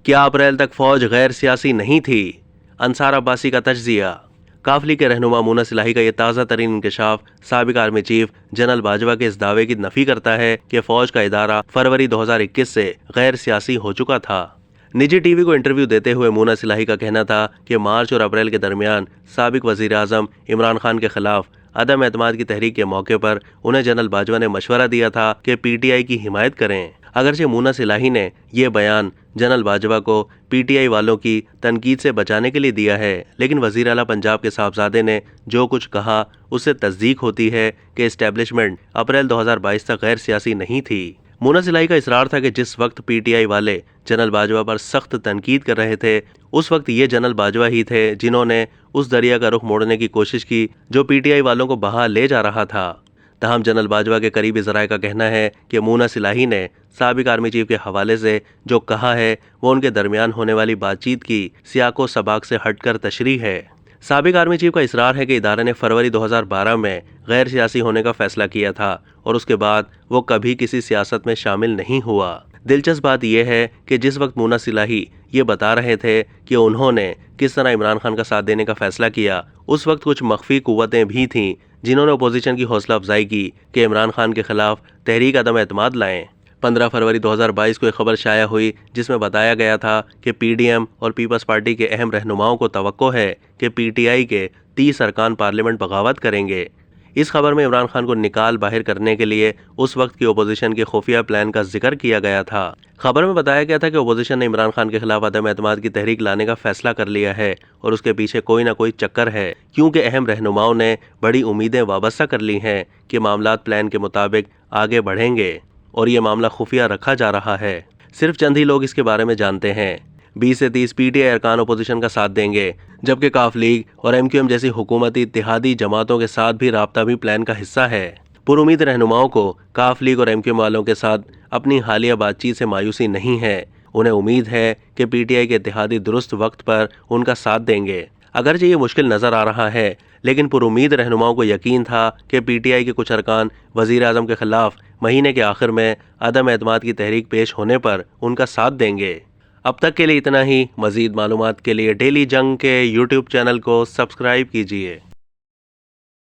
کیا اپریل تک فوج غیر سیاسی نہیں تھی؟ انصار عباسی کا تجزیہ۔ کاف لیگ کے رہنما مونا صلاحی کا یہ تازہ ترین انکشاف سابق آرمی چیف جنرل باجوہ کے اس دعوے کی نفی کرتا ہے کہ فوج کا ادارہ فروری 2021 سے غیر سیاسی ہو چکا تھا۔ نجی ٹی وی کو انٹرویو دیتے ہوئے مونا صلاحی کا کہنا تھا کہ مارچ اور اپریل کے درمیان سابق وزیر اعظم عمران خان کے خلاف عدم اعتماد کی تحریک کے موقع پر انہیں جنرل باجوہ نے مشورہ دیا تھا کہ پی ٹی آئی کی حمایت کریں۔ اگرچہ مونا صلاحی نے یہ بیان جنرل باجوہ کو پی ٹی آئی والوں کی تنقید سے بچانے کے لیے دیا ہے، لیکن وزیر اعلیٰ پنجاب کے صاحبزادے نے جو کچھ کہا اس سے تصدیق ہوتی ہے کہ اسٹیبلشمنٹ اپریل 2022 تک غیر سیاسی نہیں تھی۔ مونا صلاحی کا اصرار تھا کہ جس وقت پی ٹی آئی والے جنرل باجوہ پر سخت تنقید کر رہے تھے، اس وقت یہ جنرل باجوہ ہی تھے جنہوں نے اس دریا کا رخ موڑنے کی کوشش کی جو پی ٹی آئی والوں کو بہا لے جا رہا تھا۔ تاہم جنرل باجوہ کے قریبی ذرائع کا کہنا ہے کہ مونا صلاحی نے سابق آرمی چیف کے حوالے سے جو کہا ہے وہ ان کے درمیان ہونے والی بات چیت کی سیاق و سباق سے ہٹ کر تشریح ہے۔ سابق آرمی چیف کا اصرار ہے کہ ادارے نے فروری 2012 میں غیر سیاسی ہونے کا فیصلہ کیا تھا اور اس کے بعد وہ کبھی کسی سیاست میں شامل نہیں ہوا۔ دلچسپ بات یہ ہے کہ جس وقت مونا صلاحی یہ بتا رہے تھے کہ انہوں نے کس طرح عمران خان کا ساتھ دینے کا فیصلہ کیا، اس وقت کچھ مخفی قوتیں بھی تھیں جنہوں نے اپوزیشن کی حوصلہ افزائی کی کہ عمران خان کے خلاف تحریک عدم اعتماد لائیں۔ 15 فروری 2022 کو ایک خبر شائع ہوئی جس میں بتایا گیا تھا کہ پی ڈی ایم اور پیپلز پارٹی کے اہم رہنماؤں کو توقع ہے کہ پی ٹی آئی کے 30 ارکان پارلیمنٹ بغاوت کریں گے۔ اس خبر میں عمران خان کو نکال باہر کرنے کے لیے اس وقت کی اپوزیشن کے خفیہ پلان کا ذکر کیا گیا تھا۔ خبر میں بتایا گیا تھا کہ اپوزیشن نے عمران خان کے خلاف عدم اعتماد کی تحریک لانے کا فیصلہ کر لیا ہے اور اس کے پیچھے کوئی نہ کوئی چکر ہے، کیونکہ اہم رہنماؤں نے بڑی امیدیں وابستہ کر لی ہیں کہ معاملات پلان کے مطابق آگے بڑھیں گے اور یہ معاملہ خفیہ رکھا جا رہا ہے۔ صرف چند ہی لوگ اس کے بارے میں جانتے ہیں۔ 20 سے 30 پی ٹی آئی ارکان اپوزیشن کا ساتھ دیں گے، جبکہ کاف لیگ اور ایم کیو ایم جیسی حکومتی اتحادی جماعتوں کے ساتھ بھی رابطہ بھی پلان کا حصہ ہے۔ پر امید رہنماؤں کو کاف لیگ اور ایم کیو ایم والوں کے ساتھ اپنی حالیہ بات چیت سے مایوسی نہیں ہے۔ انہیں امید ہے کہ پی ٹی آئی کے اتحادی درست وقت پر ان کا ساتھ دیں گے۔ اگرچہ یہ مشکل نظر آ رہا ہے، لیکن پر امید رہنماؤں کو یقین تھا کہ پی ٹی آئی کے کچھ ارکان وزیر اعظم کے خلاف مہینے کے آخر میں عدم اعتماد کی تحریک پیش ہونے پر ان کا ساتھ دیں گے۔ اب تک کے لیے اتنا ہی۔ مزید معلومات کے لیے ڈیلی جنگ کے یوٹیوب چینل کو سبسکرائب کیجیے۔